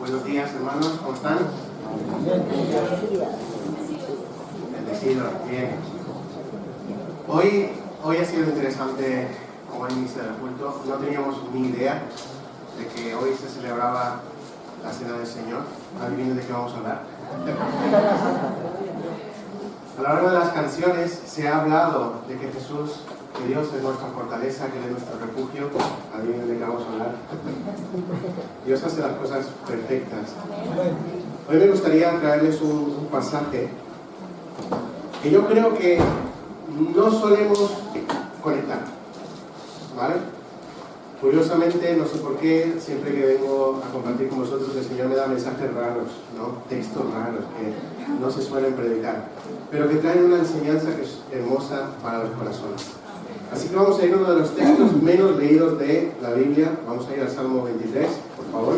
Buenos días, hermanos, ¿cómo están? Bendecidos, bien. Hoy ha sido interesante como inicio del culto. No teníamos ni idea de que hoy se celebraba la Cena del Señor. Adivinen de qué vamos a hablar. A lo largo de las canciones se ha hablado de que Jesús, que Dios es nuestra fortaleza, que Él es nuestro refugio. Adivinen de qué vamos a hablar. Dios hace las cosas perfectas. Hoy me gustaría traerles un pasaje que yo creo que no solemos conectar, ¿vale? Curiosamente, no sé por qué, siempre que vengo a compartir con vosotros, el Señor me da mensajes raros, ¿no? Textos raros que no se suelen predicar, pero que traen una enseñanza que es hermosa para los corazones. Así que vamos a ir a uno de los textos menos leídos de la Biblia. Vamos a ir al Salmo 23, por favor.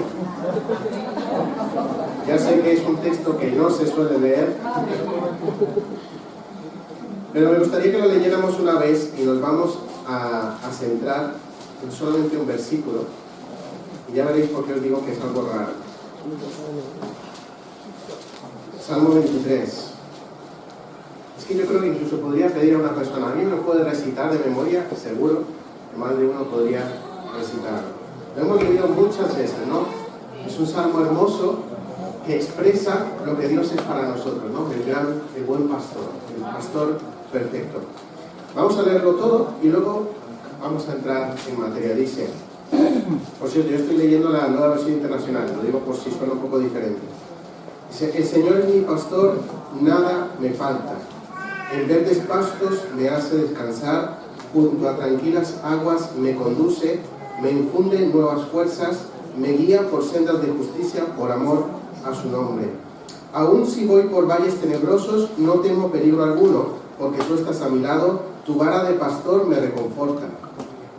Ya sé que es un texto que no se suele leer, pero me gustaría que lo leyéramos una vez y nos vamos a centrar en solamente un versículo. Y ya veréis por qué os digo que es algo raro. Salmo 23. Es que yo creo que incluso podría pedir a una persona, ¿alguien me lo puede recitar de memoria? Seguro que más de uno podría recitarlo. Lo hemos leído muchas veces, ¿no? Es un salmo hermoso que expresa lo que Dios es para nosotros, ¿no? El buen pastor, el pastor perfecto. Vamos a leerlo todo y luego vamos a entrar en materia. Dice, por cierto, yo estoy leyendo la Nueva Versión Internacional, lo digo por si suena un poco diferente. Dice, el Señor es mi pastor, nada me falta. En verdes pastos me hace descansar, junto a tranquilas aguas me conduce, me infunde nuevas fuerzas, me guía por sendas de justicia por amor a su nombre. Aun si voy por valles tenebrosos, no temo peligro alguno, porque tú estás a mi lado, tu vara de pastor me reconforta.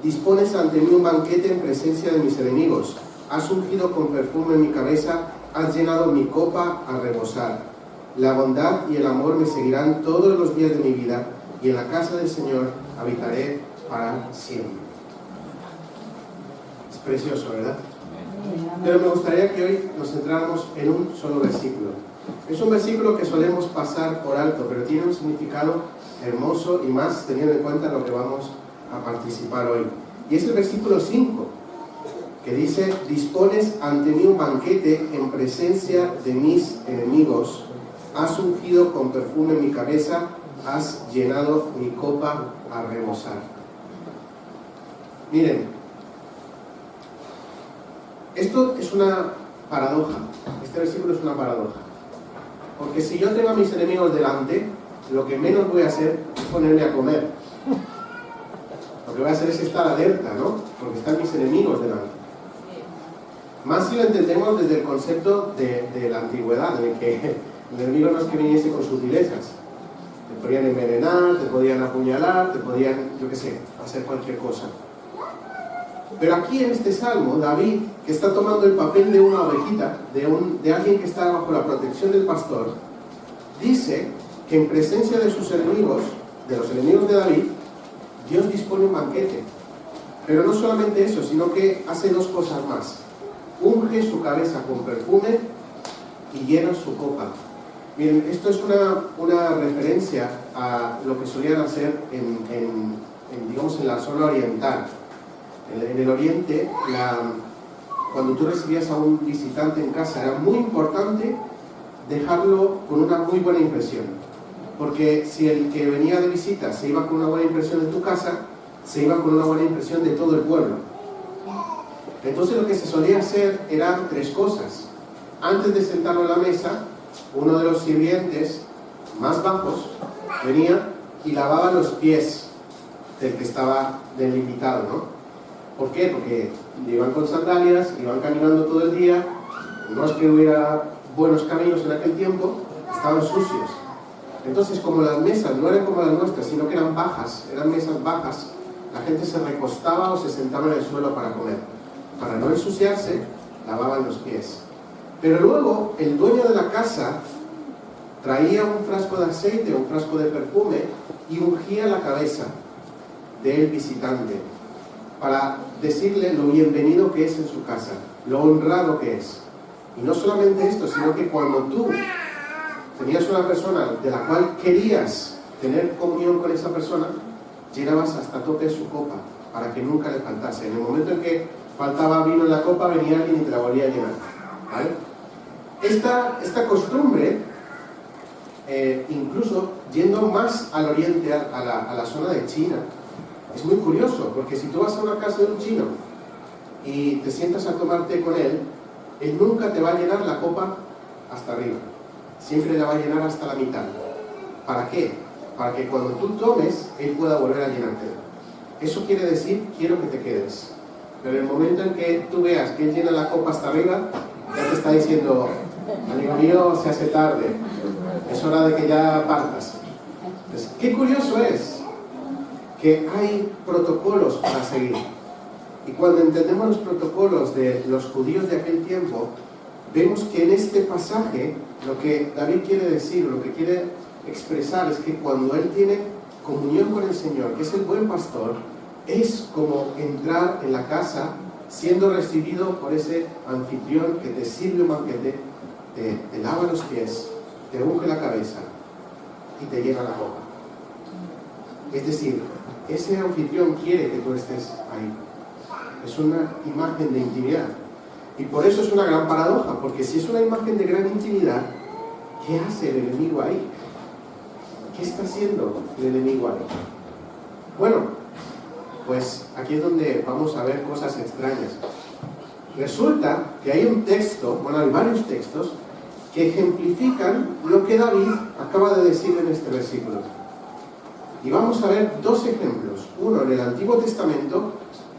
Dispones ante mí un banquete en presencia de mis enemigos, has ungido con perfume mi cabeza, has llenado mi copa a rebosar. La bondad y el amor me seguirán todos los días de mi vida, y en la casa del Señor habitaré para siempre. Es precioso, ¿verdad? Pero me gustaría que hoy nos centráramos en un solo versículo. Es un versículo que solemos pasar por alto, pero tiene un significado hermoso y más teniendo en cuenta lo que vamos a participar hoy. Y es el versículo 5, que dice, dispones ante mí un banquete en presencia de mis enemigos, has ungido con perfume mi cabeza, has llenado mi copa a rebosar. Miren, esto es una paradoja, este versículo es una paradoja, porque si yo tengo a mis enemigos delante, lo que menos voy a hacer es ponerme a comer. Lo que voy a hacer es estar alerta, ¿no? Porque están mis enemigos delante. Más si lo entendemos desde el concepto de la antigüedad, en el que el enemigo no es que viniese con sutilezas. Te podían envenenar, te podían apuñalar, te podían, yo qué sé, hacer cualquier cosa. Pero aquí en este salmo, David, que está tomando el papel de una ovejita, de alguien que está bajo la protección del pastor, dice que en presencia de sus enemigos, de los enemigos de David, Dios dispone un banquete. Pero no solamente eso, sino que hace dos cosas más. Unge su cabeza con perfume y llena su copa. Miren, esto es una referencia a lo que solían hacer digamos, en la zona oriental. En el oriente, cuando tú recibías a un visitante en casa, era muy importante dejarlo con una muy buena impresión. Porque si el que venía de visita se iba con una buena impresión de tu casa, se iba con una buena impresión de todo el pueblo. Entonces lo que se solía hacer eran tres cosas. Antes de sentarlo a la mesa, uno de los sirvientes más bajos venía y lavaba los pies del invitado, ¿no? ¿Por qué? Porque iban con sandalias, iban caminando todo el día, no es que hubiera buenos caminos en aquel tiempo, estaban sucios. Entonces, como las mesas no eran como las nuestras, sino que eran bajas, eran mesas bajas, la gente se recostaba o se sentaba en el suelo para comer. Para no ensuciarse, lavaban los pies. Pero luego, el dueño de la casa traía un frasco de aceite, un frasco de perfume, y ungía la cabeza del visitante para decirle lo bienvenido que es en su casa, lo honrado que es. Y no solamente esto, sino que cuando tú tenías una persona de la cual querías tener comunión con esa persona, llenabas hasta tope su copa, para que nunca le faltase. En el momento en que faltaba vino en la copa, venía alguien y te la volvía a llenar. ¿Vale? Esta costumbre, incluso yendo más al oriente, a la zona de China, es muy curioso, porque si tú vas a una casa de un chino y te sientas a tomar té con él nunca te va a llenar la copa hasta arriba. Siempre la va a llenar hasta la mitad. ¿Para qué? Para que cuando tú tomes, él pueda volver a llenarte. Eso quiere decir, quiero que te quedes. Pero en el momento en que tú veas que él llena la copa hasta arriba, ya te está diciendo, amigo mío, se hace tarde, es hora de que ya partas. Entonces, qué curioso es que hay protocolos para seguir. Y cuando entendemos los protocolos de los judíos de aquel tiempo, vemos que en este pasaje lo que David quiere decir, lo que quiere expresar es que cuando él tiene comunión con el Señor, que es el buen pastor, es como entrar en la casa siendo recibido por ese anfitrión que te sirve un banquete, te lava los pies, te unge la cabeza y te llena la copa. Es decir, ese anfitrión quiere que tú estés ahí. Es una imagen de intimidad. Y por eso es una gran paradoja, porque si es una imagen de gran intimidad, ¿qué hace el enemigo ahí? ¿Qué está haciendo el enemigo ahí? Bueno, pues aquí es donde vamos a ver cosas extrañas. Resulta que hay un texto, bueno, hay varios textos, que ejemplifican lo que David acaba de decir en este versículo. Y vamos a ver dos ejemplos. Uno en el Antiguo Testamento,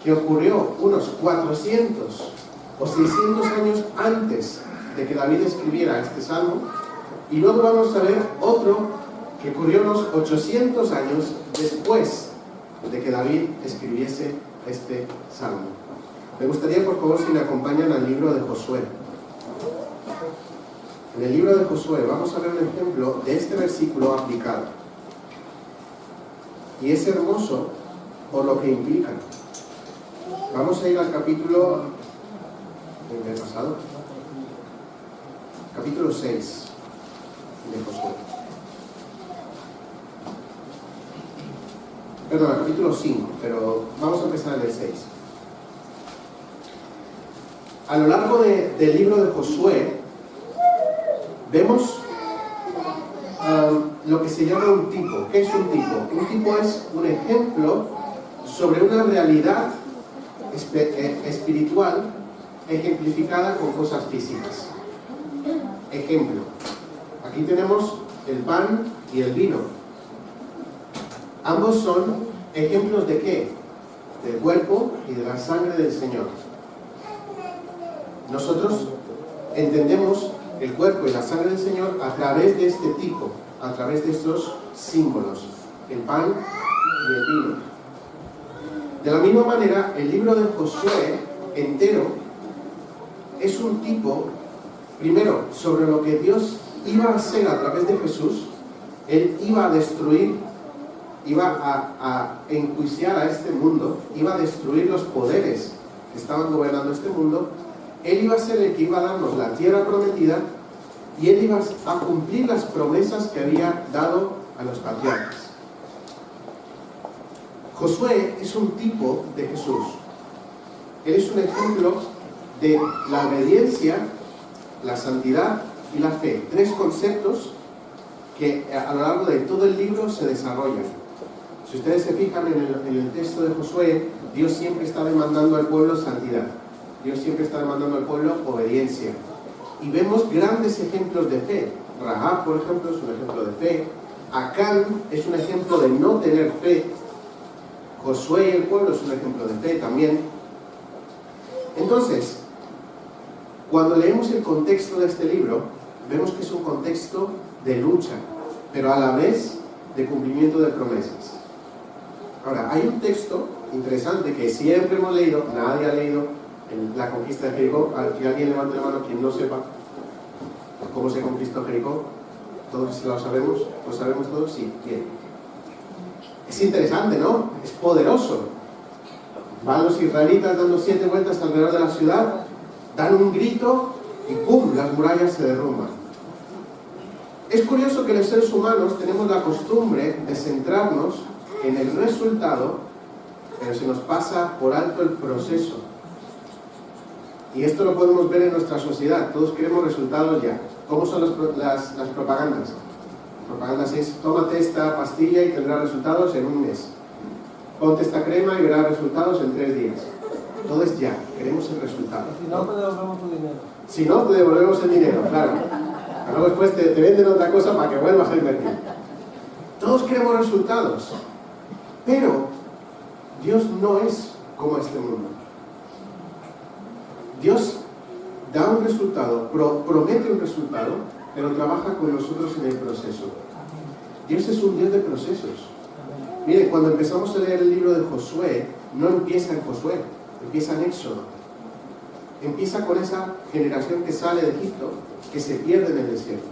que ocurrió unos 400 o 600 años antes de que David escribiera este salmo, y luego vamos a ver otro que ocurrió unos 800 años después de que David escribiese este salmo. Me gustaría, por favor, si me acompañan al libro de Josué. En el libro de Josué vamos a ver un ejemplo de este versículo aplicado. Y es hermoso por lo que implica. Vamos a ir al capítulo del pasado, capítulo 6 de Josué. Perdón, capítulo 5, pero vamos a empezar en el 6. A lo largo del libro de Josué vemos lo que se llama un tipo. ¿Qué es un tipo? Un tipo es un ejemplo sobre una realidad espiritual ejemplificada con cosas físicas. Ejemplo. Aquí tenemos el pan y el vino. Ambos son ejemplos ¿de qué? Del cuerpo y de la sangre del Señor. Nosotros entendemos el cuerpo y la sangre del Señor a través de este tipo, a través de estos símbolos, el pan y el vino. De la misma manera, el libro de Josué entero es un tipo, primero, sobre lo que Dios iba a hacer a través de Jesús. Él iba a destruir, iba a enjuiciar a este mundo, iba a destruir los poderes que estaban gobernando este mundo. Él iba a ser el que iba a darnos la tierra prometida y él iba a cumplir las promesas que había dado a los patriarcas. Josué es un tipo de Jesús. Él es un ejemplo de la obediencia, la santidad y la fe. Tres conceptos que a lo largo de todo el libro se desarrollan. Si ustedes se fijan en el texto de Josué, Dios siempre está demandando al pueblo santidad. Dios siempre está demandando al pueblo obediencia. Y vemos grandes ejemplos de fe. Rahab, por ejemplo, es un ejemplo de fe. Acán es un ejemplo de no tener fe. Josué y el pueblo es un ejemplo de fe también. Entonces, cuando leemos el contexto de este libro, vemos que es un contexto de lucha, pero a la vez de cumplimiento de promesas. Ahora, hay un texto interesante que siempre hemos leído, nadie ha leído, en la conquista de Jericó. Que alguien levante la mano quien no sepa cómo se conquistó Jericó. ¿Todos lo sabemos? ¿Lo sabemos todos? Sí, bien. Es interesante, ¿no? Es poderoso. Van los israelitas dando 7 vueltas alrededor de la ciudad, dan un grito y ¡pum!, las murallas se derrumban. Es curioso que los seres humanos tenemos la costumbre de centrarnos en el resultado, pero se nos pasa por alto el proceso. Y esto lo podemos ver en nuestra sociedad. Todos queremos resultados ya. ¿Cómo son las propagandas? Las propagandas es: tómate esta pastilla y tendrás resultados en un mes. Ponte esta crema y verás resultados en 3 días. Todo es ya. Queremos el resultado. Si no, te devolvemos tu dinero. Si no, te devolvemos el dinero, claro. Luego después te venden otra cosa para que vuelvas a invertir. Todos queremos resultados. Pero Dios no es como este mundo. Dios da un resultado, promete un resultado, pero trabaja con nosotros en el proceso. Dios es un Dios de procesos. Mire, cuando empezamos a leer el libro de Josué, no empieza en Josué, empieza en Éxodo. Empieza con esa generación que sale de Egipto, que se pierde en el desierto.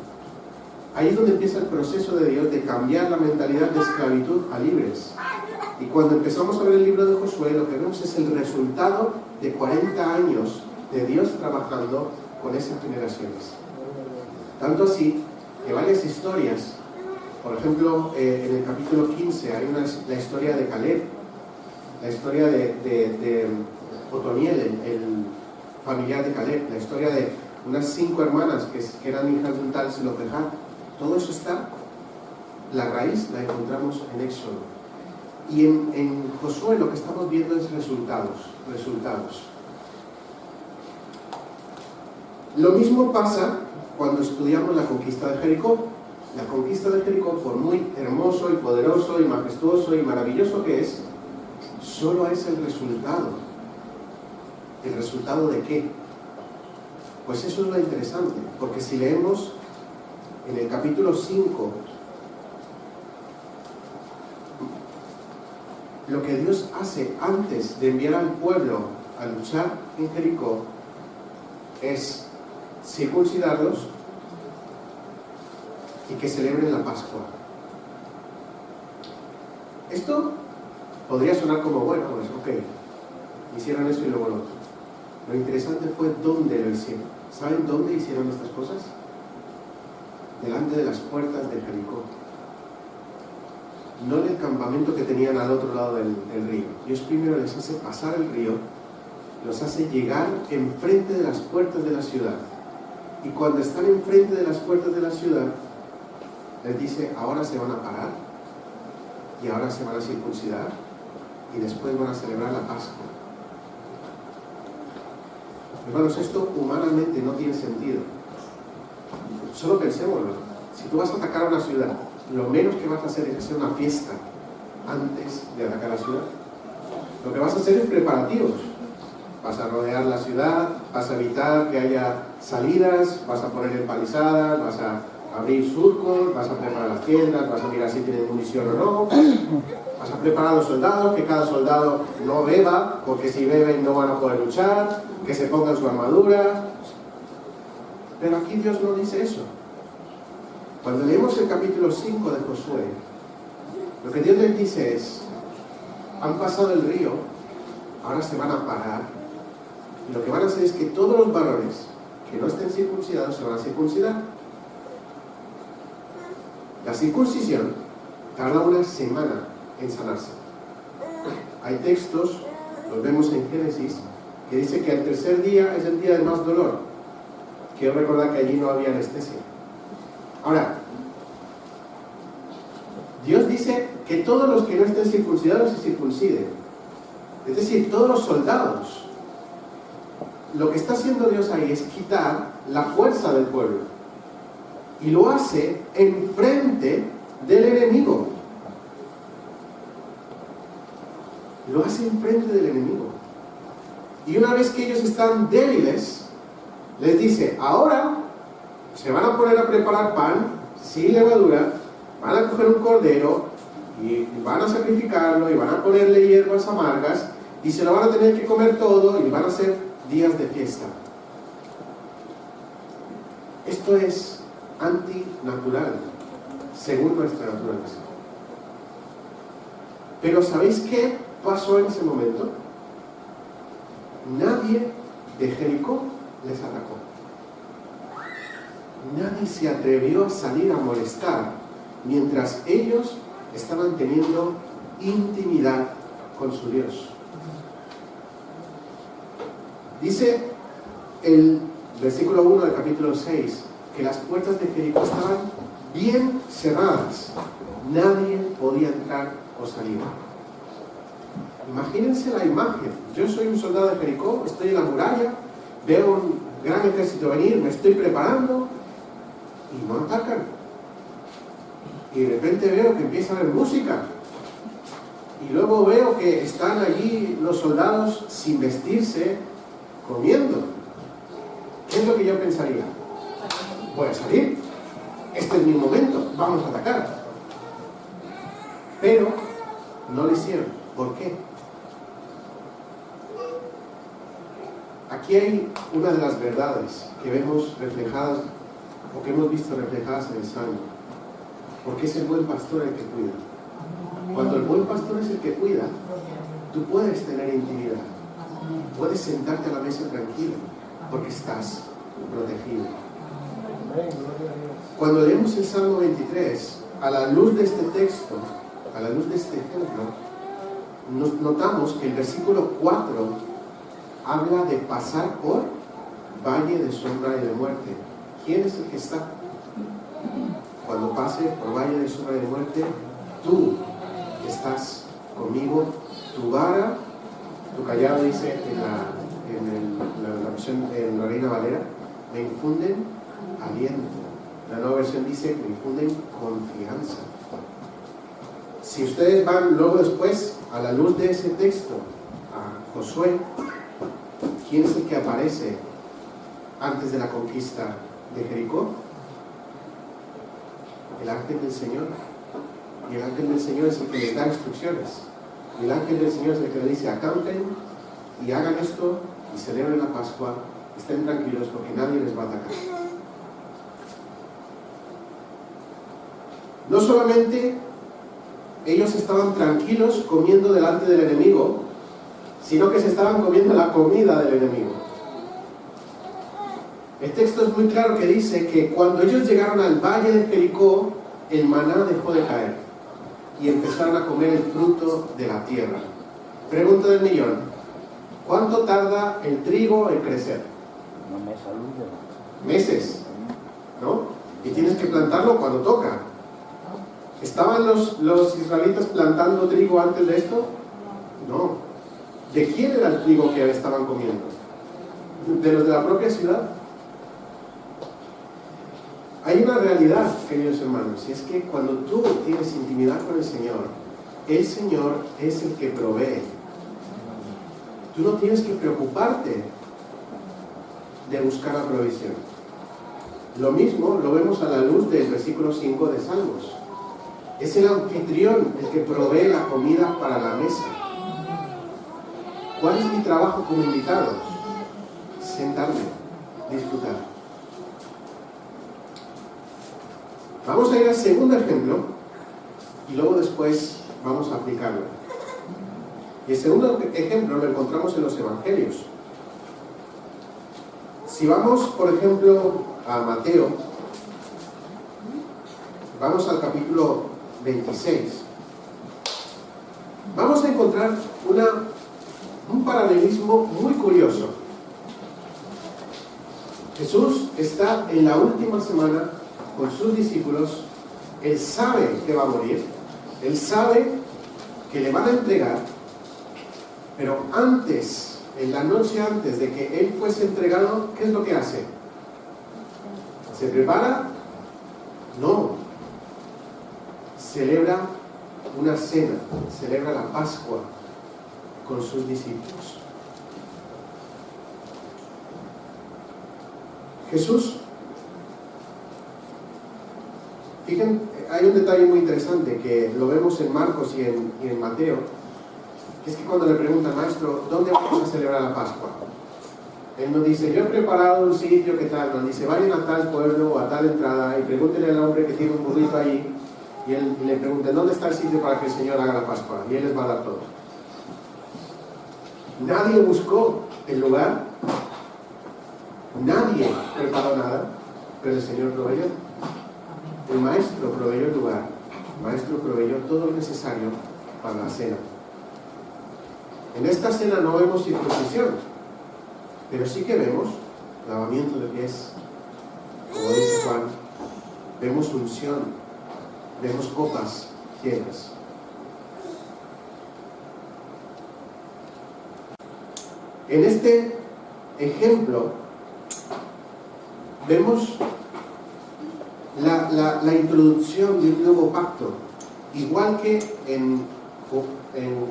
Ahí es donde empieza el proceso de Dios de cambiar la mentalidad de esclavitud a libres. Y cuando empezamos a ver el libro de Josué, lo que vemos es el resultado de 40 años de Dios trabajando con esas generaciones. Tanto así que varias historias, por ejemplo, en el capítulo 15 hay la historia de Caleb, la historia de Otoniel, el familiar de Caleb, la historia de unas 5 hermanas que eran hijas de un tal Zelofehad. Todo eso está, la raíz la encontramos en Éxodo. Y en Josué lo que estamos viendo es resultados. Lo mismo pasa cuando estudiamos la conquista de Jericó. La conquista de Jericó, por muy hermoso y poderoso y majestuoso y maravilloso que es, solo es el resultado. ¿El resultado de qué? Pues eso es lo interesante, porque si leemos en el capítulo 5, lo que Dios hace antes de enviar al pueblo a luchar en Jericó es circuncidarlos y que celebren la Pascua. Esto podría sonar como, bueno, pues ok, hicieron esto y luego lo otro. Lo interesante fue dónde lo hicieron. ¿Saben dónde hicieron estas cosas? Delante de las puertas de Jericó. No en el campamento que tenían al otro lado del río. Dios primero les hace pasar el río, los hace llegar enfrente de las puertas de la ciudad. Y cuando están enfrente de las puertas de la ciudad, les dice: ahora se van a parar, y ahora se van a circuncidar, y después van a celebrar la Pascua. Hermanos, esto humanamente no tiene sentido. Solo pensémoslo. Si tú vas a atacar a una ciudad, lo menos que vas a hacer es hacer una fiesta antes de atacar a la ciudad. Lo que vas a hacer es preparativos. Vas a rodear la ciudad, vas a evitar que haya salidas, vas a poner empalizadas, vas a abrir surcos, vas a preparar las tiendas, vas a mirar si tienen munición o no, vas a preparar a los soldados, que cada soldado no beba, porque si beben no van a poder luchar, que se pongan su armadura. Pero aquí Dios no dice eso. Cuando leemos el capítulo 5 de Josué, lo que Dios les dice es: han pasado el río, ahora se van a parar, y lo que van a hacer es que todos los varones que no estén circuncidados se van a circuncidar. La circuncisión tarda una semana en sanarse. Hay textos, los vemos en Génesis, que dice que el tercer día es el día de más dolor. Quiero recordar que allí no había anestesia. Ahora, Dios dice que todos los que no estén circuncidados se circunciden. Es decir, todos los soldados. Lo que está haciendo Dios ahí es quitar la fuerza del pueblo. Y lo hace enfrente del enemigo. Lo hace enfrente del enemigo. Y una vez que ellos están débiles, les dice: ahora se van a poner a preparar pan sin levadura, van a coger un cordero y van a sacrificarlo y van a ponerle hierbas amargas y se lo van a tener que comer todo y van a ser días de fiesta. Esto es antinatural, según nuestra naturaleza. Pero ¿sabéis qué pasó en ese momento? Nadie de Jericó les atacó. nadie se atrevió a salir a molestar mientras ellos estaban teniendo intimidad con su Dios. Dice el versículo 1 del capítulo 6 que las puertas de Jericó estaban bien cerradas. Nadie podía entrar o salir. Imagínense la imagen. Yo soy un soldado de Jericó, estoy en la muralla, veo un gran ejército venir, me estoy preparando y no atacan. Y de repente veo que empieza a haber música. Y luego veo que están allí los soldados sin vestirse, comiendo. ¿Qué es lo que yo pensaría? Voy a salir. Este es mi momento. Vamos a atacar. Pero no lo hicieron. ¿Por qué? Aquí hay una de las verdades que vemos reflejadas o que hemos visto reflejadas en el Salmo. Porque es el buen pastor el que cuida. Cuando el buen pastor es el que cuida, tú puedes tener intimidad. Puedes sentarte a la mesa tranquilo porque estás protegido. Cuando leemos el Salmo 23, a la luz de este texto, a la luz de este ejemplo, nos notamos que el versículo 4 habla de pasar por valle de sombra y de muerte. ¿Quién es el que está? Cuando pase por valle de sombra y de muerte, tú estás conmigo, tu vara, tu callado, dice en la versión en la Reina Valera, me infunden aliento. La nueva versión dice, me infunden confianza. Si ustedes van luego después, a la luz de ese texto, a Josué, ¿quién es el que aparece antes de la conquista de Jericó? El ángel del Señor. Y el ángel del Señor es el que les da instrucciones. Y el ángel del Señor es el que le dice, acampen y hagan esto y celebren la Pascua, estén tranquilos porque nadie les va a atacar. No solamente ellos estaban tranquilos comiendo delante del enemigo, sino que se estaban comiendo la comida del enemigo. El texto es muy claro que dice que cuando ellos llegaron al valle de Jericó, el maná dejó de caer y empezaron a comer el fruto de la tierra. Pregunta del millón: ¿cuánto tarda el trigo en crecer? Meses, ¿no? Y tienes que plantarlo cuando toca. ¿Estaban los israelitas plantando trigo antes de esto? No. ¿De quién era el trigo que estaban comiendo? ¿De los de la propia ciudad? Hay una realidad, queridos hermanos, y es que cuando tú tienes intimidad con el Señor es el que provee. Tú no tienes que preocuparte de buscar la provisión. Lo mismo lo vemos a la luz del versículo 5 de Salmos. Es el anfitrión el que provee la comida para la mesa. ¿Cuál es mi trabajo como invitado? Sentarme, disfrutar. Vamos a ir al segundo ejemplo y luego después vamos a aplicarlo. Y el segundo ejemplo lo encontramos en los evangelios. Si vamos, por ejemplo, a Mateo, vamos al capítulo 26, vamos a encontrar un paralelismo muy curioso. Jesús está en la última semana con sus discípulos. Él sabe que va a morir, él sabe que le van a entregar, pero antes, en la noche antes de que él fuese entregado, ¿qué es lo que hace? ¿Se prepara? No. Celebra una cena, celebra la Pascua con sus discípulos. Jesús, fíjense, hay un detalle muy interesante que lo vemos en Marcos y en Mateo, que es que cuando le preguntan, maestro, ¿dónde vamos a celebrar la Pascua? Él nos dice, yo he preparado un sitio, ¿qué tal? Nos dice, vayan a tal pueblo o a tal entrada y pregúntenle al hombre que tiene un burrito allí y le pregunten, ¿dónde está el sitio para que el Señor haga la Pascua? Y él les va a dar todo. Nadie buscó el lugar, nadie preparó nada, pero el Señor proveyó. El Maestro proveyó el lugar, el Maestro proveyó todo lo necesario para la cena. En esta cena no vemos circuncisión, pero sí que vemos lavamiento de pies, como dice Juan, vemos unción, vemos copas llenas. En este ejemplo vemos la introducción de un nuevo pacto, igual que en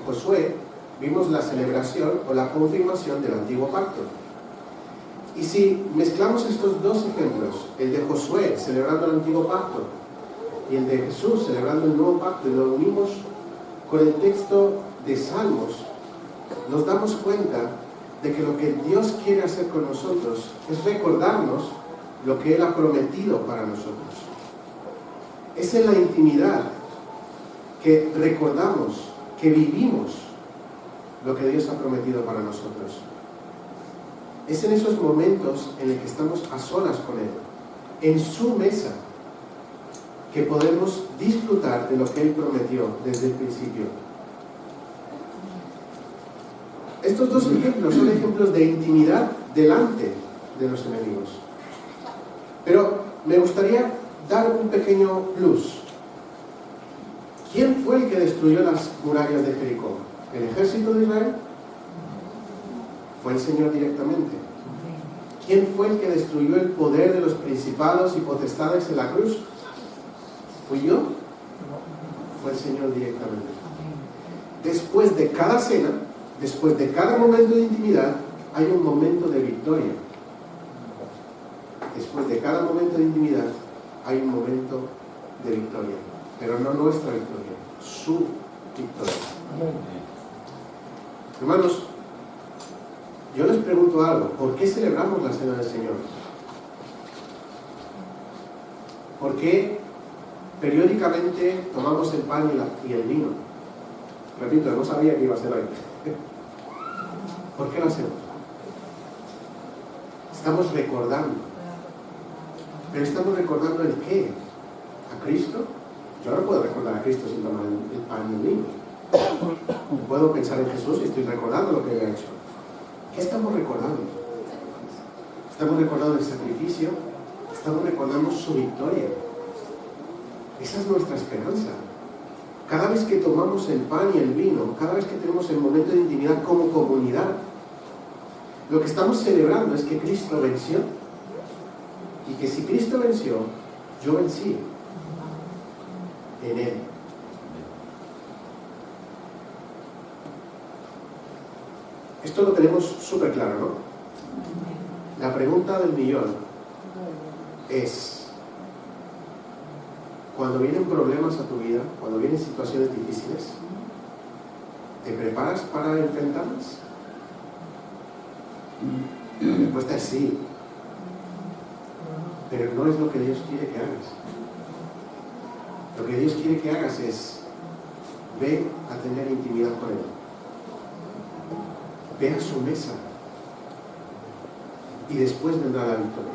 Josué vimos la celebración o la confirmación del antiguo pacto. Y si mezclamos estos dos ejemplos, el de Josué celebrando el antiguo pacto y el de Jesús celebrando el nuevo pacto, y lo unimos con el texto de Salmos, nos damos cuenta de que lo que Dios quiere hacer con nosotros es recordarnos lo que Él ha prometido para nosotros. Es en la intimidad que recordamos, que vivimos lo que Dios ha prometido para nosotros. Es en esos momentos en los que estamos a solas con Él, en su mesa, que podemos disfrutar de lo que Él prometió desde el principio. Estos dos ejemplos son ejemplos de intimidad delante de los enemigos. Pero me gustaría dar un pequeño plus. ¿Quién fue el que destruyó las murallas de Jericó? ¿El ejército de Israel? Fue el Señor directamente. ¿Quién fue el que destruyó el poder de los principados y potestades en la cruz? ¿Fui yo? Fue el Señor directamente. Después de cada cena, después de cada momento de intimidad, hay un momento de victoria. Después de cada momento de intimidad, hay un momento de victoria. Pero no nuestra victoria, su victoria. Hermanos, yo les pregunto algo. ¿Por qué celebramos la Cena del Señor? ¿Por qué periódicamente tomamos el pan y el vino? Repito, no sabía que iba a ser hoy. ¿Por qué lo hacemos? Estamos recordando. ¿Pero estamos recordando el qué? ¿A Cristo? Yo no puedo recordar a Cristo sin tomar el pan y el vino. Puedo pensar en Jesús y estoy recordando lo que Él ha hecho. ¿Qué estamos recordando? Estamos recordando el sacrificio, estamos recordando su victoria. Esa es nuestra esperanza. Cada vez que tomamos el pan y el vino, cada vez que tenemos el momento de intimidad como comunidad, lo que estamos celebrando es que Cristo venció. Y que si Cristo venció, yo vencí en Él. Esto lo tenemos súper claro, ¿no? La pregunta del millón es: cuando vienen problemas a tu vida, cuando vienen situaciones difíciles, ¿te preparas para enfrentarlas? La respuesta es sí. Pero no es lo que Dios quiere que hagas. Lo que Dios quiere que hagas es: ve a tener intimidad con Él. Ve a su mesa. Y después vendrá la victoria.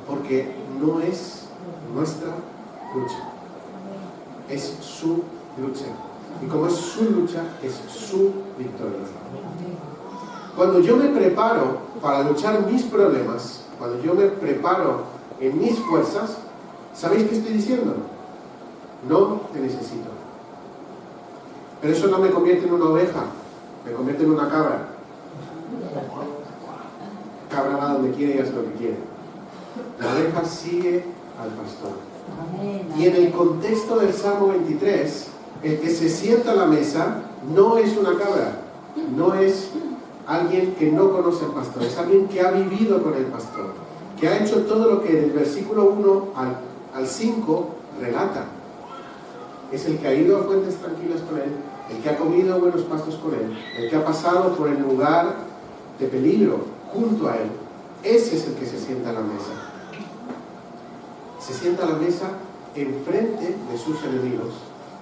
Porque no es nuestra lucha. Es su lucha. Y como es su lucha, es su victoria. Cuando yo me preparo para luchar mis problemas, cuando yo me preparo en mis fuerzas, ¿sabéis qué estoy diciendo? No te necesito. Pero eso no me convierte en una oveja, me convierte en una cabra. Cabra va donde quiere y hace lo que quiere. La oveja sigue al pastor. Y en el contexto del Salmo 23, el que se sienta a la mesa no es una cabra, no es alguien que no conoce al pastor, es alguien que ha vivido con el pastor, que ha hecho todo lo que del versículo 1 al 5 relata. Es el que ha ido a fuentes tranquilas con él, el que ha comido buenos pastos con él, el que ha pasado por el lugar de peligro junto a él. Ese es el que se sienta a la mesa. Se sienta a la mesa enfrente de sus enemigos,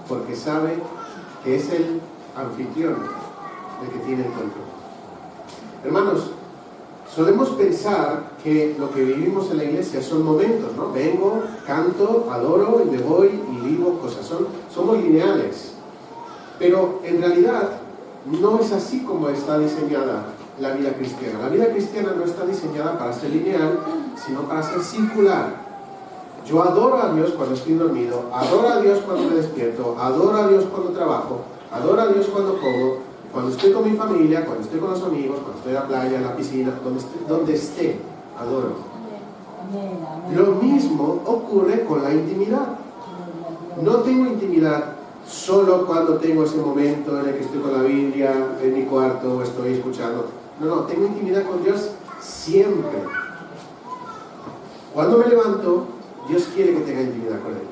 porque sabe que es el anfitrión el que tiene el control. Hermanos, Solemos pensar que lo que vivimos en la iglesia son momentos, ¿no? Vengo, canto, adoro y me voy y vivo cosas. Somos lineales. Pero en realidad no es así como está diseñada la vida cristiana. La vida cristiana no está diseñada para ser lineal, sino para ser circular. Yo adoro a Dios cuando estoy dormido, adoro a Dios cuando me despierto, adoro a Dios cuando trabajo, adoro a Dios cuando como, cuando estoy con mi familia, cuando estoy con los amigos, cuando estoy en la playa, en la piscina, donde esté, adoro. Lo mismo ocurre con la intimidad. No tengo intimidad solo cuando tengo ese momento en el que estoy con la Biblia, en mi cuarto, o estoy escuchando. No, tengo intimidad con Dios siempre. Cuando me levanto, Dios quiere que tenga intimidad con Él.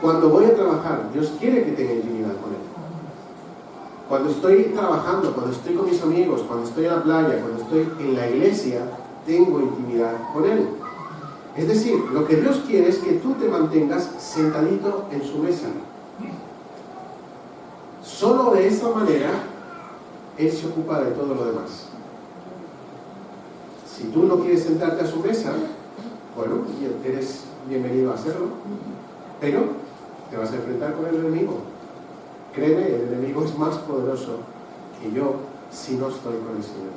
Cuando voy a trabajar, Dios quiere que tenga intimidad con Él. Cuando estoy trabajando, cuando estoy con mis amigos, cuando estoy en la playa, cuando estoy en la iglesia, tengo intimidad con Él. Es decir, lo que Dios quiere es que tú te mantengas sentadito en su mesa. Solo de esa manera Él se ocupa de todo lo demás. Si tú no quieres sentarte a su mesa, bueno, eres bienvenido a hacerlo, pero te vas a enfrentar con el enemigo. Créeme, el enemigo es más poderoso que yo si no estoy con el Señor.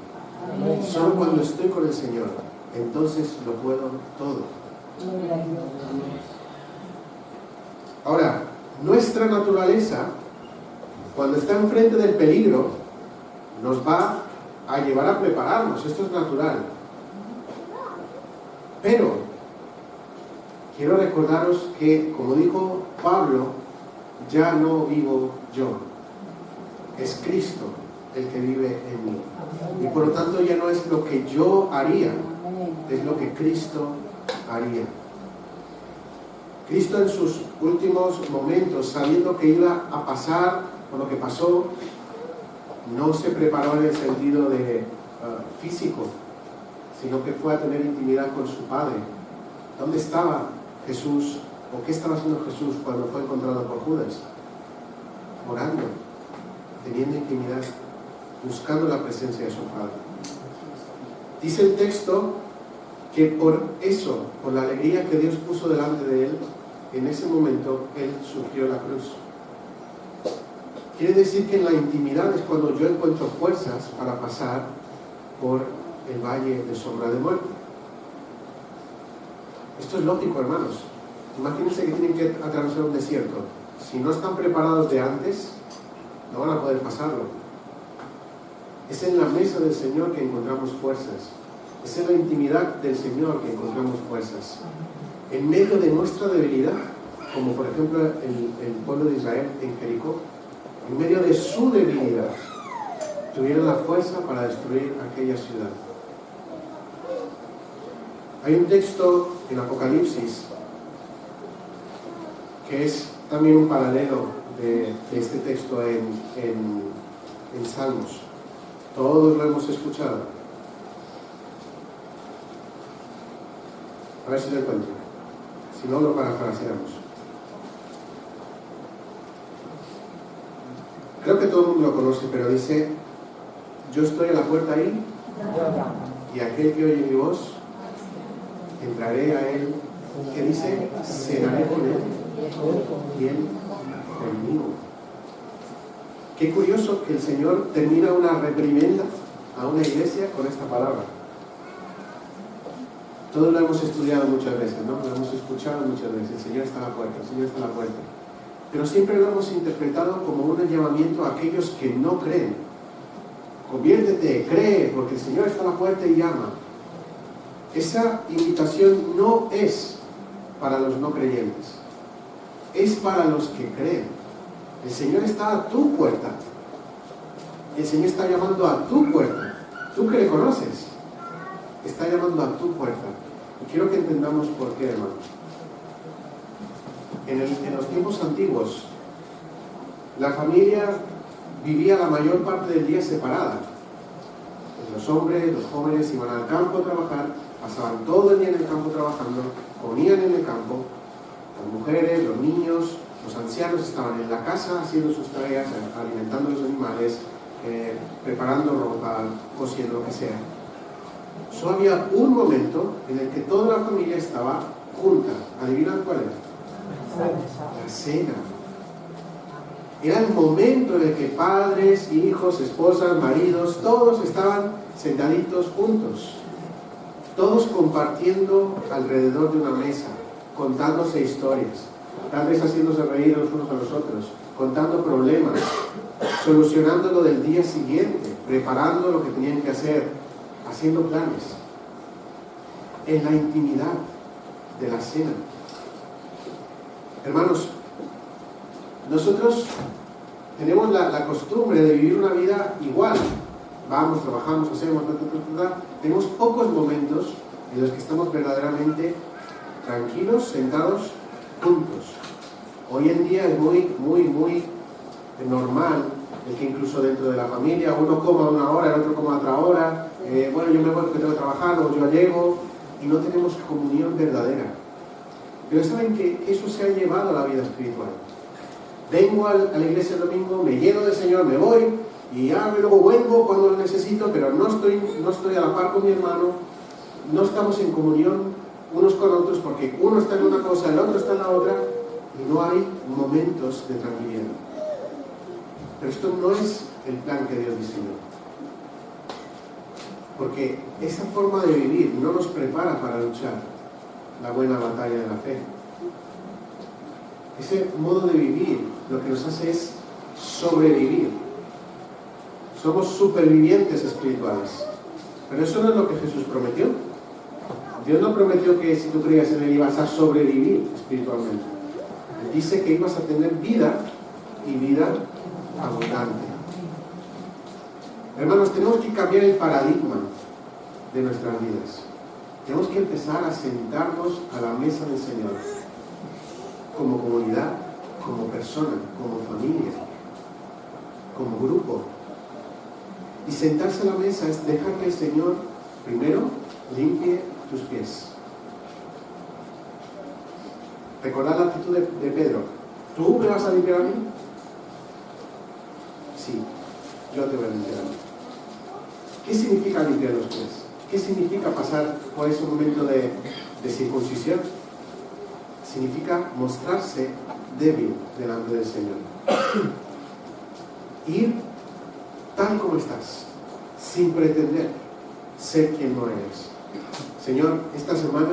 Amén. Solo cuando estoy con el Señor, entonces lo puedo todo. Ahora, nuestra naturaleza, cuando está enfrente del peligro, nos va a llevar a prepararnos. Esto es natural. Pero quiero recordaros que, como dijo Pablo, ya no vivo yo, es Cristo el que vive en mí. Y por lo tanto ya no es lo que yo haría, es lo que Cristo haría. Cristo en sus últimos momentos, sabiendo que iba a pasar por lo que pasó, no se preparó en el sentido de físico, sino que fue a tener intimidad con su Padre. ¿Dónde estaba Jesús? ¿O qué estaba haciendo Jesús cuando fue encontrado por Judas? Orando, teniendo intimidad, buscando la presencia de su Padre. Dice el texto que por eso, por la alegría que Dios puso delante de él, en ese momento él sufrió la cruz. Quiere decir que en la intimidad es cuando yo encuentro fuerzas para pasar por el valle de sombra de muerte. Esto es lógico, hermanos. Imagínense que tienen que atravesar un desierto. Si no están preparados de antes, no van a poder pasarlo. Es en la mesa del Señor que encontramos fuerzas. Es en la intimidad del Señor que encontramos fuerzas. En medio de nuestra debilidad, como por ejemplo el pueblo de Israel en Jericó, en medio de su debilidad, tuvieron la fuerza para destruir aquella ciudad. Hay un texto en Apocalipsis que es también un paralelo de este texto en Salmos. Todos lo hemos escuchado. A ver si lo encuentro. Si no, lo parafraseamos. Creo que todo el mundo lo conoce, pero dice: yo estoy a la puerta ahí, y aquel que oye mi voz, entraré a él. ¿Qué dice? Cenaré con él y él conmigo. Qué curioso que el Señor termina una reprimenda a una iglesia con esta palabra. Todos lo hemos estudiado muchas veces, ¿no? Lo hemos escuchado muchas veces. El Señor está a la puerta, el Señor está a la puerta. Pero siempre lo hemos interpretado como un llamamiento a aquellos que no creen. Conviértete, cree, porque el Señor está a la puerta y llama. Esa invitación no es para los no creyentes, es para los que creen. El Señor está a tu puerta. El Señor está llamando a tu puerta. Tú que le conoces, está llamando a tu puerta. Y quiero que entendamos por qué, hermanos. En los tiempos antiguos, la familia vivía la mayor parte del día separada. Los hombres, los jóvenes iban al campo a trabajar, pasaban todo el día en el campo trabajando, comían en el campo. Las mujeres, los niños, los ancianos estaban en la casa haciendo sus tareas, alimentando a los animales, preparando ropa, cosiendo, lo que sea. Solo había un momento en el que toda la familia estaba junta. ¿Adivinan cuál era? La cena. Era el momento en el que padres, hijos, esposas, maridos, todos estaban sentaditos juntos. Todos compartiendo alrededor de una mesa, contándose historias, tal vez haciéndose reír los unos a los otros, contando problemas, solucionando lo del día siguiente, preparando lo que tenían que hacer, haciendo planes. En la intimidad de la cena. Hermanos, nosotros tenemos la costumbre de vivir una vida igual. Vamos, trabajamos, hacemos, tenemos pocos momentos en los que estamos verdaderamente tranquilos, sentados juntos. Hoy en día es muy normal el que incluso dentro de la familia uno coma una hora, el otro coma otra hora. Bueno, yo me voy porque tengo que trabajar, o yo llego, y no tenemos comunión verdadera. Pero saben que eso se ha llevado a la vida espiritual. Vengo a la iglesia el domingo, me lleno del Señor, me voy, y luego vuelvo cuando lo necesito, pero no estoy a la par con mi hermano, no estamos en comunión unos con otros, porque uno está en una cosa, el otro está en la otra, y no hay momentos de tranquilidad. Pero esto no es el plan que Dios diseñó. Porque esa forma de vivir no nos prepara para luchar la buena batalla de la fe. Ese modo de vivir lo que nos hace es sobrevivir. Somos supervivientes espirituales. Pero eso no es lo que Jesús prometió. Dios no prometió que si tú creías en Él ibas a sobrevivir espiritualmente. Él dice que ibas a tener vida y vida abundante. Hermanos, tenemos que cambiar el paradigma de nuestras vidas. Tenemos que empezar a sentarnos a la mesa del Señor, como comunidad, como persona, como familia, como grupo. Y sentarse a la mesa es dejar que el Señor primero limpie tus pies. Recordad la actitud de Pedro. ¿Tú me vas a limpiar a mí? Sí, yo te voy a limpiar a mí. ¿Qué significa limpiar los pies? ¿Qué significa pasar por ese momento de circuncisión? Significa mostrarse débil delante del Señor. Ir tal como estás, sin pretender ser quien no eres. Señor, esta semana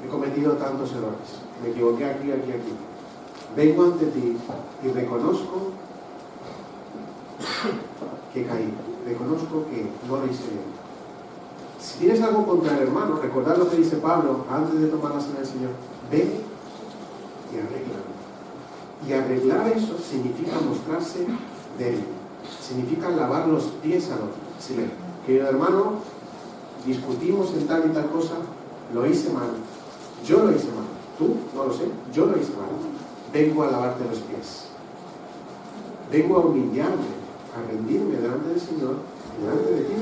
he cometido tantos errores. Me equivoqué aquí. Vengo ante ti y reconozco que caí. Reconozco que no lo hice bien. Si tienes algo contra el hermano, recordad lo que dice Pablo antes de tomar la cena del Señor. Ven y arréglalo. Y arreglar eso significa mostrarse débil. Significa lavar los pies al otro. Sí, querido hermano, discutimos en tal y tal cosa, lo hice mal. Yo lo hice mal. Tú, no lo sé, yo lo hice mal. Vengo a lavarte los pies. Vengo a humillarme, a rendirme delante del Señor, delante de ti.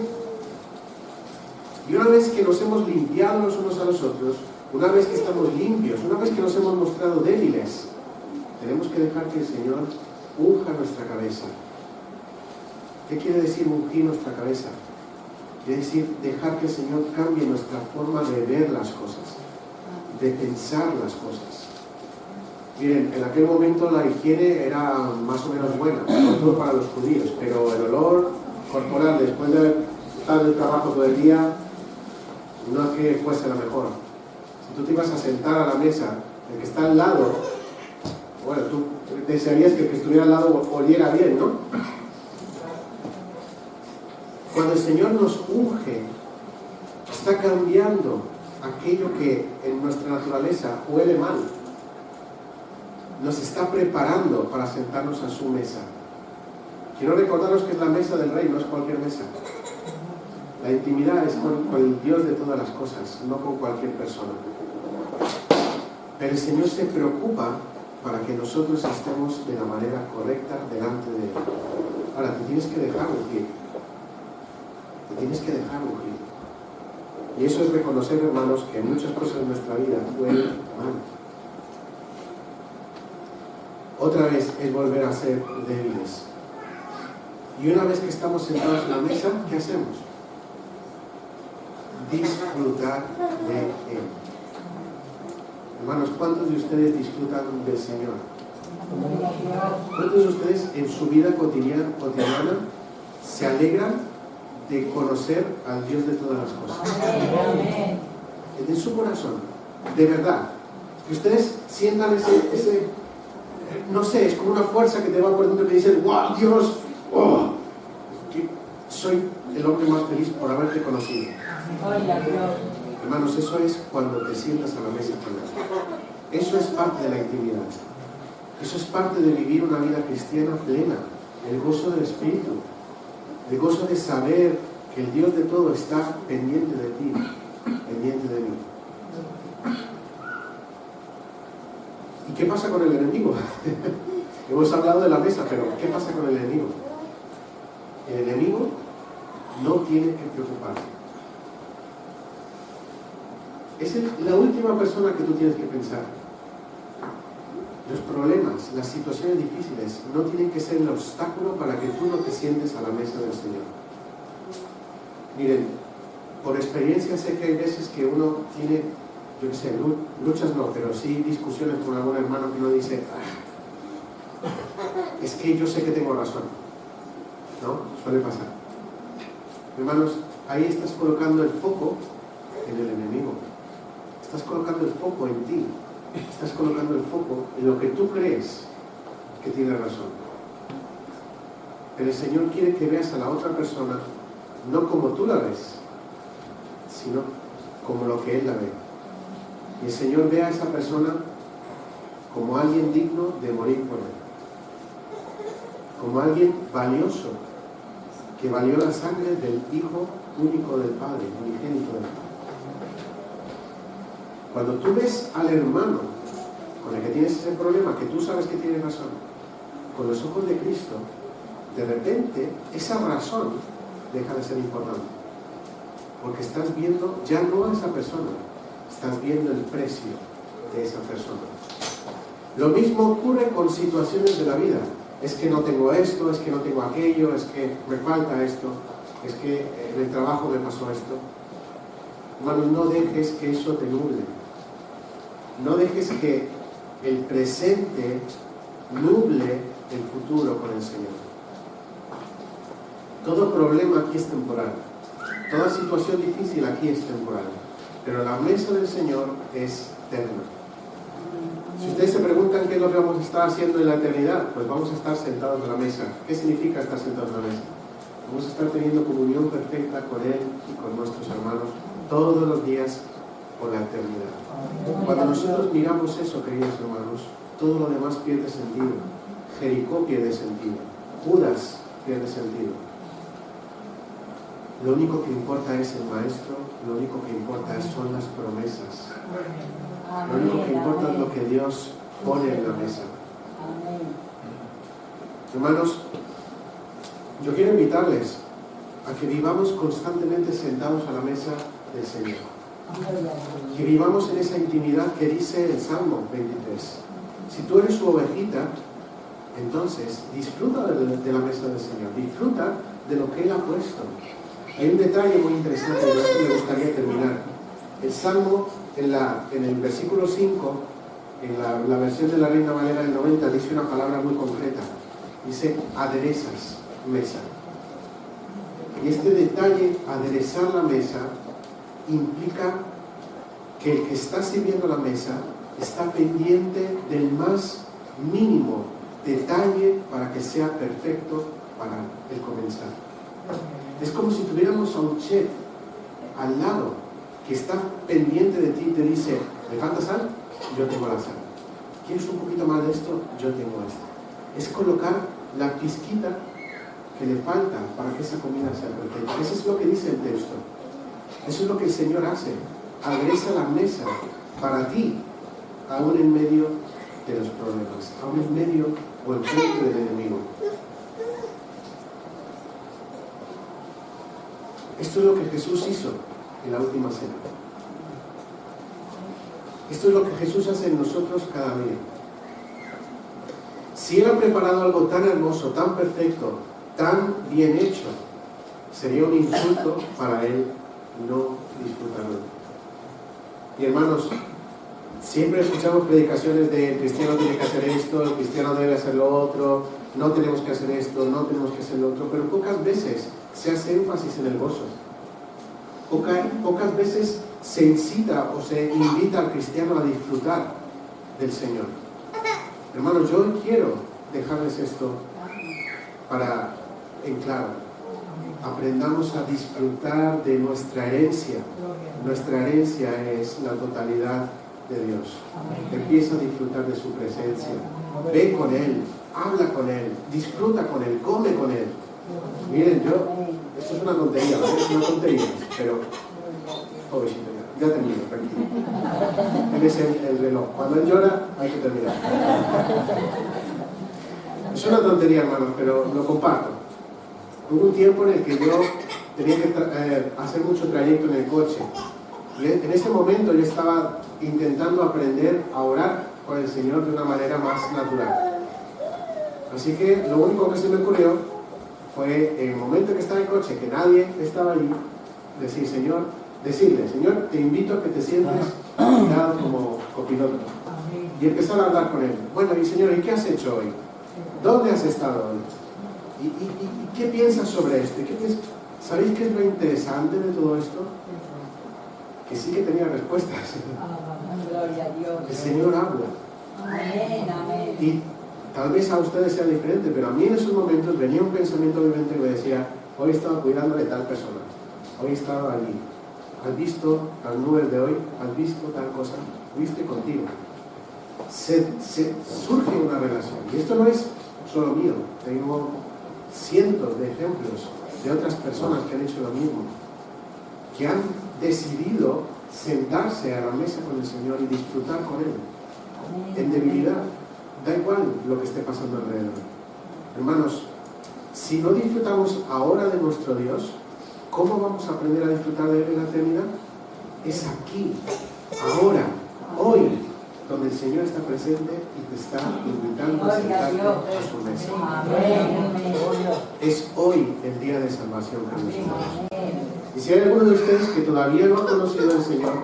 Y una vez que nos hemos limpiado los unos a los otros, una vez que estamos limpios, una vez que nos hemos mostrado débiles, tenemos que dejar que el Señor unja nuestra cabeza. ¿Qué quiere decir ungir nuestra cabeza? Quiere decir dejar que el Señor cambie nuestra forma de ver las cosas, de pensar las cosas. Miren, en aquel momento la higiene era más o menos buena, sobre todo para los judíos, pero el olor corporal después de estar en el trabajo todo el día no es que fuese la mejor. Si tú te ibas a sentar a la mesa, el que está al lado, bueno, tú desearías que el que estuviera al lado oliera bien, ¿no? Cuando el Señor nos unge, está cambiando aquello que en nuestra naturaleza huele mal. Nos está preparando para sentarnos a su mesa. Quiero recordaros que es la mesa del Rey, no es cualquier mesa. La intimidad es con el Dios de todas las cosas, no con cualquier persona. Pero el Señor se preocupa para que nosotros estemos de la manera correcta delante de Él. Ahora, te tienes que dejar ungir. Te tienes que dejar ungir. Y eso es reconocer, hermanos, que muchas cosas en nuestra vida huelen mal. Otra vez es volver a ser débiles. Y una vez que estamos sentados en la mesa, ¿qué hacemos? disfrutar de Él. Hermanos, ¿cuántos de ustedes disfrutan del Señor? ¿Cuántos de ustedes en su vida cotidiana se alegran de conocer al Dios de todas las cosas? En su corazón, de verdad. Que ustedes sientan ese no sé, es como una fuerza que te va por dentro que dices, ¡wow, Dios! ¡Oh! Que soy el hombre más feliz por haberte conocido. Hermanos, eso es cuando te sientas a la mesa con Él. Eso es parte de la intimidad. Eso es parte de vivir una vida cristiana plena. El gozo del Espíritu. El gozo de saber que el Dios de todo está pendiente de ti, pendiente de mí. ¿Y qué pasa con el enemigo? Hemos hablado de la mesa, pero ¿qué pasa con el enemigo? El enemigo no tiene que preocuparse. Es la última persona que tú tienes que pensar. Los problemas, las situaciones difíciles no tienen que ser el obstáculo para que tú no te sientes a la mesa del Señor. Miren, por experiencia sé que hay veces que uno tiene, yo qué sé, luchas no, pero sí discusiones con algún hermano que uno dice, es que yo sé que tengo razón. ¿No? Suele pasar. Hermanos, ahí estás colocando el foco en el enemigo. Estás colocando el foco en ti. Estás colocando el foco en lo que tú crees que tiene razón. Pero el Señor quiere que veas a la otra persona no como tú la ves, sino como lo que Él la ve. Y el Señor ve a esa persona como alguien digno de morir por Él. Como alguien valioso, que valió la sangre del Hijo único del Padre, unigénito del Padre. Cuando tú ves al hermano con el que tienes ese problema, que tú sabes que tiene razón, con los ojos de Cristo, de repente esa razón deja de ser importante. Porque estás viendo ya no a esa persona, estás viendo el precio de esa persona. Lo mismo ocurre con situaciones de la vida. Es que no tengo esto, es que no tengo aquello, es que me falta esto, es que en el trabajo me pasó esto. Hermanos, no dejes que eso te nuble. No dejes que el presente nuble el futuro con el Señor. Todo problema aquí es temporal. Toda situación difícil aquí es temporal. Pero la mesa del Señor es eterna. Si ustedes se preguntan qué es lo que vamos a estar haciendo en la eternidad, pues vamos a estar sentados en la mesa. ¿Qué significa estar sentados en la mesa? Vamos a estar teniendo comunión perfecta con Él y con nuestros hermanos todos los días por la eternidad. Cuando nosotros miramos eso, queridos hermanos, todo lo demás pierde sentido. Jericó pierde sentido. Judas pierde sentido. Lo único que importa es el Maestro, lo único que importa son las promesas. Lo único que importa es lo que Dios pone en la mesa. Hermanos, yo quiero invitarles a que vivamos constantemente sentados a la mesa del Señor. Que vivamos en esa intimidad que dice el Salmo 23. Si tú eres su ovejita, entonces disfruta de la mesa del Señor. Disfruta de lo que Él ha puesto. Hay un detalle muy interesante y esto me gustaría terminar. El Salmo, en el versículo 5, en la versión de la Reina Valera del 90, dice una palabra muy concreta. Dice, aderezas mesa. Y este detalle, aderezar la mesa, implica que el que está sirviendo la mesa está pendiente del más mínimo detalle para que sea perfecto para el comenzar. Es como si tuviéramos a un chef al lado que está pendiente de ti y te dice, ¿le falta sal? Yo tengo la sal. ¿Quieres un poquito más de esto? Yo tengo esto. Es colocar la pizquita que le falta para que esa comida sea perfecta. Eso es lo que dice el texto. Eso es lo que el Señor hace. Adereza la mesa para ti, aún en medio de los problemas, aún en medio o en frente del enemigo. Esto es lo que Jesús hizo en la última cena. Esto es lo que Jesús hace en nosotros cada día. Si Él ha preparado algo tan hermoso, tan perfecto, tan bien hecho, sería un insulto para Él no disfrutarlo. Y hermanos, siempre escuchamos predicaciones de el cristiano tiene que hacer esto, el cristiano debe hacer lo otro, no tenemos que hacer esto, no tenemos que hacer lo otro, pero pocas veces se hace énfasis en el gozo. Pocas veces se incita o se invita al cristiano a disfrutar del Señor. Hermanos, yo quiero dejarles esto para en claro. Aprendamos a disfrutar de nuestra herencia. Nuestra herencia es la totalidad de Dios. Empieza a disfrutar de su presencia. Ve con Él, habla con Él, disfruta con Él, come con Él. Miren, esto es una tontería, ¿vale? Es una tontería, pero pobrecito, ya termino, tranquilo. Él es el reloj. Cuando Él llora, hay que terminar. Es una tontería, hermanos, pero lo comparto. Hubo un tiempo en el que yo tenía que hacer mucho trayecto en el coche. Y en ese momento yo estaba intentando aprender a orar con el Señor de una manera más natural. Así que lo único que se me ocurrió fue, en el momento en que estaba en el coche, que nadie estaba allí, decirle, Señor, te invito a que te sientes cuidado como copiloto. Y empezar a hablar con Él. Bueno, y Señor, ¿y qué has hecho hoy? ¿Dónde has estado hoy? ¿Y qué piensas sobre esto? ¿Sabéis qué es lo interesante de todo esto? Que sí que tenía respuestas. Gloria a Dios. El Señor habla. Amén, amén. Y tal vez a ustedes sea diferente, pero a mí en esos momentos venía un pensamiento en mi mente que me decía, hoy he estado cuidando de tal persona, hoy he estado allí. ¿Has visto las nubes de hoy? ¿Has visto tal cosa? ¿Viste contigo? Surge una relación. Y esto no es solo mío. Tengo cientos de ejemplos de otras personas que han hecho lo mismo, que han decidido sentarse a la mesa con el Señor y disfrutar con Él en debilidad. Da igual lo que esté pasando alrededor. Hermanos, si no disfrutamos ahora de nuestro Dios, ¿cómo vamos a aprender a disfrutar de Él en la eternidad? Es aquí, ahora, hoy, donde el Señor está presente y te está invitando a sentarte a su mesa. Es hoy el día de salvación que nosotros. Y si hay alguno de ustedes que todavía no ha conocido al Señor,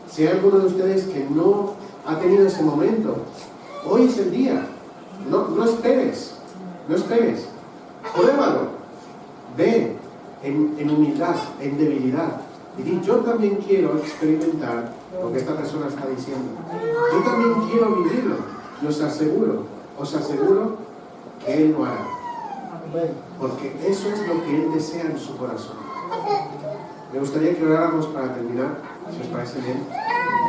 si hay alguno de ustedes que no ha tenido ese momento, hoy es el día. No esperes, pruébalo, ve en humildad, en debilidad, y di, yo también quiero experimentar lo que esta persona está diciendo. Yo también quiero vivirlo. Y os aseguro que Él lo hará. Porque eso es lo que Él desea en su corazón. Me gustaría que oráramos para terminar, si os parece bien.